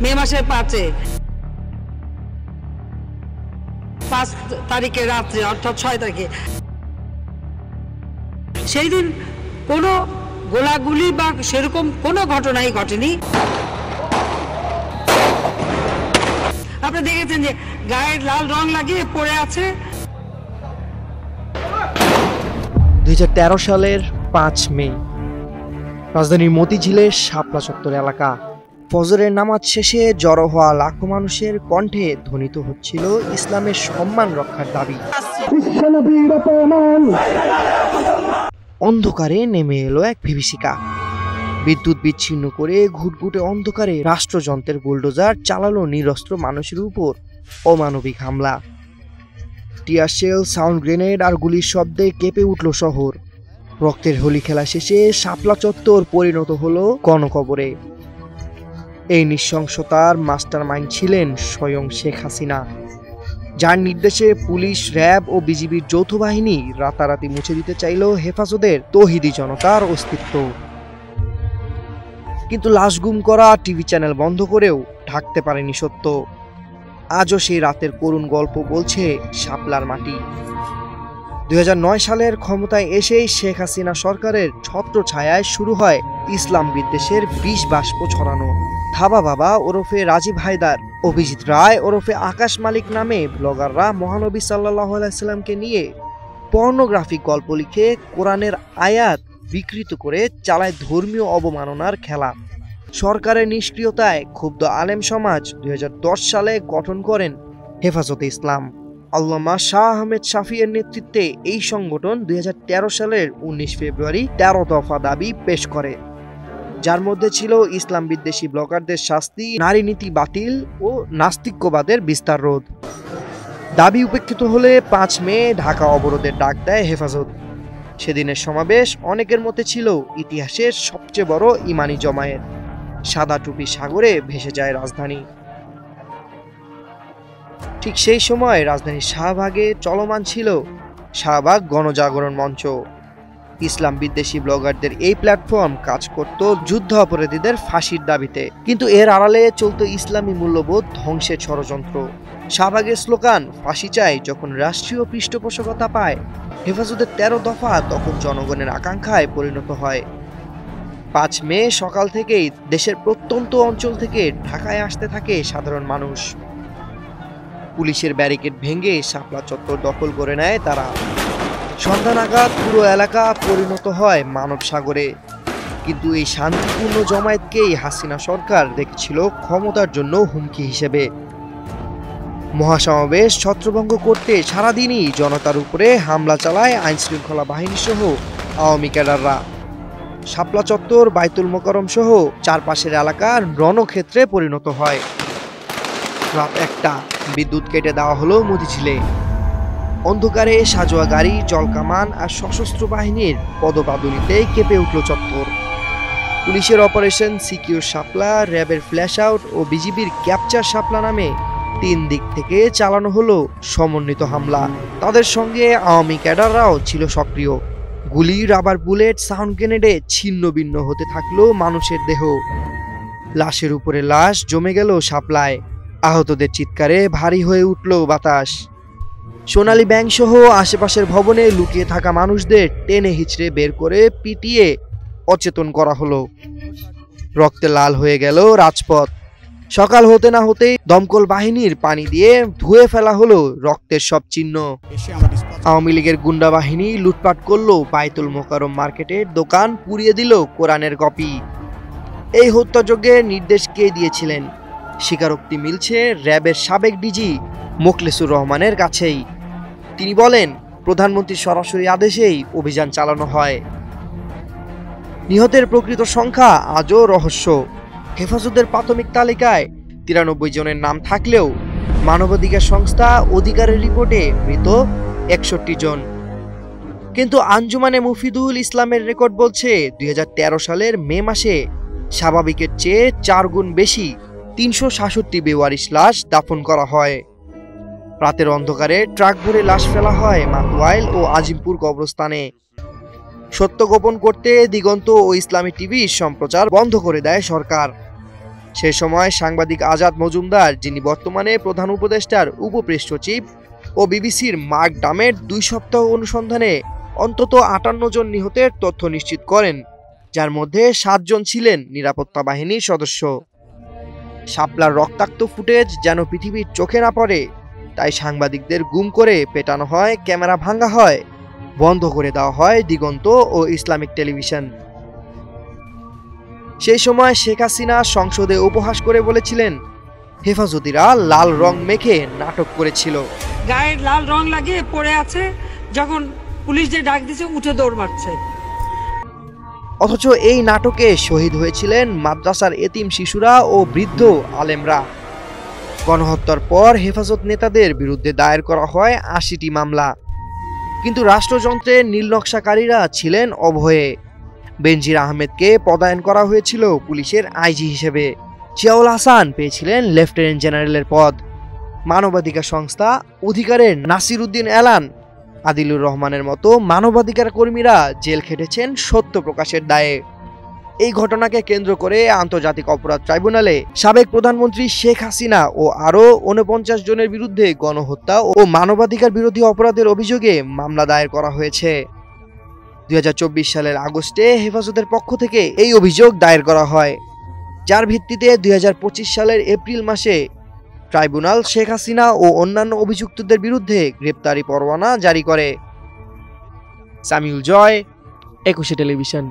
মে মাসের 5 তারিখে রাত্রে, অর্থাৎ 6 তারিখে, সেই দিন কোনো গোলাগুলি বা সেরকম কোনো ঘটনাই ঘটেনি। আপনি দেখেছেন যে গায়ে লাল রং লাগিয়ে পড়ে আছে। 2013 সালের 5 মে রাজধানীর মতিঝিলের শাপলা চত্বর এলাকা। ফজরের নামাজ শেষে জড়ো হওয়া লাখো মানুষের কণ্ঠে ধ্বনিত হচ্ছিল ইসলামের সম্মান রক্ষার দাবি। অন্ধকারে নেমে এলো এক বিভীষিকা। বিদ্যুৎ বিচ্ছিন্ন করে ঘুটঘুটে অন্ধকারে রাষ্ট্রযন্ত্রের বুলডোজার চালালো নিরস্ত্র মানুষের উপর অমানবিক হামলা। টিয়ার শেল, সাউন্ড গ্রেনেড আর গুলির শব্দে কেঁপে উঠল শহর। রক্তের হোলি খেলা শেষে শাপলা চত্বর পরিণত হলো গণকবরে। এই নৃশংসতার মাস্টারমাইন্ড ছিলেন স্বয়ং শেখ হাসিনা, যার নির্দেশে পুলিশ, র্যাব ও বিজিবির যৌথ বাহিনী রাতারাতি মুছে দিতে চাইল হেফাজতের তৌহিদি জনতার অস্তিত্ব। কিন্তু লাশ গুম করা, টিভি চ্যানেল বন্ধ করেও ঢাকতে পারেনি সত্য। আজও সেই রাতের করুণ গল্প বলছে শাপলার মাটি। 2009 সালের ক্ষমতায় এসেই শেখ হাসিনা সরকারের ছত্রছায়ায় শুরু হয় ইসলাম বিদ্বেষের বিষ বাষ্প ছড়ানো। থাবা বাবা ওরফে রাজীব হায়দার, অভিজিৎ রায় ওরফে আকাশ মালিক নামে ব্লগাররা মহানবী সাল্লাল্লাহু আলাইহি সাল্লামকে নিয়ে পর্নোগ্রাফিক গল্প লিখে কোরআনের আয়াত বিকৃত করে চালায় ধর্মীয় অবমাননার খেলা। সরকারের নিষ্ক্রিয়তায় ক্ষুব্ধ আলেম সমাজ 2010 সালে গঠন করেন হেফাজতে ইসলাম। আল্লামা শাহ আহমেদ শাফিয়ের নেতৃত্বে এই সংগঠন 2013 সালের 19 ফেব্রুয়ারি 13 দফা দাবি পেশ করে, যার মধ্যে ছিল ইসলাম বিদ্বেষী ব্লগারদের শাস্তি, নারী নীতি বাতিল ও নাস্তিক্যবাদের বিস্তার রোধ। দাবি উপেক্ষিত হলে 5 মে ঢাকা অবরোধের ডাক দেয় হেফাজত। সেদিনের সমাবেশ অনেকের মতে ছিল ইতিহাসের সবচেয়ে বড় ইমানি জমায়েত। সাদা টুপি সাগরে ভেসে যায় রাজধানী। ঠিক সেই সময় রাজধানীর শাহবাগে চলমান ছিল শাহবাগ গণজাগরণ মঞ্চ। ইসলাম বিদ্বেষী ব্লগারদের এই প্ল্যাটফর্ম কাজ করত যুদ্ধ অপরাধীদের ফাঁসির দাবিতে, কিন্তু এর আড়ালে চলত ইসলামী মূল্যবোধ ধ্বংসের ষড়যন্ত্র। শাহবাগের স্লোগান ফাঁসি চাই যখন রাষ্ট্রীয় পৃষ্ঠপোষকতা পায়, হেফাজতের 13 দফা তখন জনগণের আকাঙ্ক্ষায় পরিণত হয়। 5 মে সকাল থেকেই দেশের প্রত্যন্ত অঞ্চল থেকে ঢাকায় আসতে থাকে সাধারণ মানুষ। পুলিশের ব্যারিকেড ভেঙে শাপলা চত্বর দখল করে নেয় তারা। সন্ধ্যা নাগাদ পুরো এলাকা পরিণত হয় মানব সাগরে। কিন্তু এই শান্তিপূর্ণ জমায়েতকেই হাসিনা সরকার দেখছিল ক্ষমতার জন্য হুমকি হিসেবে। মহাসমাবেশ ছত্রভঙ্গ করতে সারাদিনই জনতার উপরে হামলা চালায় আইনশৃঙ্খলা বাহিনী সহ আওয়ামী ক্যাডাররা। শাপলা চত্বর, বাইতুল মোকাররম সহ চারপাশের এলাকা রণক্ষেত্রে পরিণত হয়। রাত 1টা বিদ্যুৎ কেটে দেওয়া হলো মতিঝিলে। অন্ধকারে সাজোয়া গাড়ি, জলকামান আর সশস্ত্র বাহিনীর পদপাদুলিতে কেঁপে উঠল চত্বর। পুলিশের অপারেশন সিকিউর শাপলা, র্যাবের ফ্ল্যাশ আউট ও বিজিবির ক্যাপচার শাপলা নামে 3 দিক থেকে চালানো হলো সমন্বিত হামলা। তাদের সঙ্গে আওয়ামী ক্যাডাররাও ছিল সক্রিয়। গুলি, রাবার বুলেট, সাউন্ড গ্রেনেডে ছিন্ন ভিন্ন হতে থাকলো মানুষের দেহ। লাশের উপরে লাশ জমে গেল শাপলায়। আহতদের চিৎকারে ভারী হয়ে উঠল বাতাস। সোনালী ব্যাংক সহ আশেপাশের ভবনে লুকিয়ে থাকা মানুষদের টেনে হিচড়ে বের করে পিটিয়ে অচেতন করা হলো। রক্তে লাল হয়ে গেল রাজপথ। সকাল হতে না হতেই দমকল বাহিনীর পানি দিয়ে ধুয়ে ফেলা হলো রক্তের সব চিহ্ন। আওয়ামী লীগের গুন্ডা বাহিনী লুটপাট করলো বাইতুল মোকাররম মার্কেটের দোকান, পুড়িয়ে দিল কোরআনের কপি। এই হত্যাযজ্ঞের নির্দেশ কে দিয়েছিলেন? স্বীকারোক্তি মিলছে র্যাবের সাবেক ডিজি মোখলেসুর রহমানের কাছেই। তিনি বলেন, প্রধানমন্ত্রীর সরাসরি আদেশেই অভিযান চালানো হয়। নিহতের প্রকৃত সংখ্যা আজও রহস্য। হেফাজতের প্রাথমিক তালিকায় 93 জনের নাম থাকলেও মানবাধিকার সংস্থা অধিকারের রিপোর্টে মৃত 61 জন। কিন্তু আঞ্জুমানে মুফিদুল ইসলামের রেকর্ড বলছে 2013 সালের মে মাসে স্বাভাবিকের চেয়ে 4 গুণ বেশি 366 বেওয়ারিশ লাশ দাফন করা হয়। রাতের অন্ধকারে ট্রাক ভরে লাশ ফেলা হয় মাতুয়াইল ও আজিমপুর কবরস্থানে। সত্য গোপন করতে দিগন্ত ও ইসলামী টিভি সম্প্রচার বন্ধ করে দেয় সরকার। সে সময় সাংবাদিক আজাদ মজুমদার, যিনি বর্তমানে প্রধান উপদেষ্টার উপপ্রেস সচিব, ও বিবিসির মার্ক ডামের 2 সপ্তাহ অনুসন্ধানে অন্তত 58 জন নিহতের তথ্য নিশ্চিত করেন, যার মধ্যে 7 জন ছিলেন নিরাপত্তা বাহিনীর সদস্য। শাপলার রক্তাক্ত ফুটেজ যেন পৃথিবীর চোখে না পড়ে, তাই সাংবাদিকদের গুম করে পেটানো হয়, ক্যামেরা ভাঙা হয়, বন্ধ করে দেওয়া হয় দিগন্ত ও ইসলামিক টেলিভিশন। সেই সময় শেখ হাসিনা সংসদে উপহাস করে বলেছিলেন, হেফাজতিরা লাল রং মেখে নাটক করেছিল। গায়ে লাল রং লাগিয়ে পড়ে আছে, যখন পুলিশ যে ডাক দিছে উঠে দৌড় মারছে। অথচ এই নাটকে শহীদ হয়েছিলেন মাদ্রাসার এতিম শিশুরা ও বৃদ্ধ আলেমরা। গণহত্যার পর হেফাজত নেতাদের বিরুদ্ধে দায়ের করা হয় 80টি মামলা, কিন্তু রাষ্ট্রযন্ত্রের নীলনকশাকারীরা ছিলেন অভয়ে। বেনজির আহমেদকে পদায়ন করা হয়েছিল পুলিশের আইজি হিসেবে, জিয়াউল হাসান পেয়েছিলেন লেফটেন্যান্ট জেনারেলের পদ। মানবাধিকার সংস্থা অধিকারের নাসির উদ্দিন এলান, আদিলুর রহমানের মতো মানবাধিকার কর্মীরা জেল খেটেছেন সত্য প্রকাশের দায়ে। এই ঘটনাকে কেন্দ্র করে আন্তর্জাতিক অপরাধ ট্রাইব্যুনালে সাবেক প্রধানমন্ত্রী শেখ হাসিনা ও আরও 49 জনের বিরুদ্ধে গণহত্যা ও মানবাধিকার বিরোধী অপরাধের অভিযোগে মামলা দায়ের করা হয়েছে। 2024 সালের আগস্টে হেফাজতের পক্ষ থেকে এই অভিযোগ দায়ের করা হয়, যার ভিত্তিতে 2025 সালের এপ্রিল মাসে ট্রাইব্যুনাল শেখ হাসিনা ও অন্যান্য অভিযুক্তদের বিরুদ্ধে গ্রেপ্তারি পরোয়ানা জারি করে। সামিউল জয়, 21 টেলিভিশন।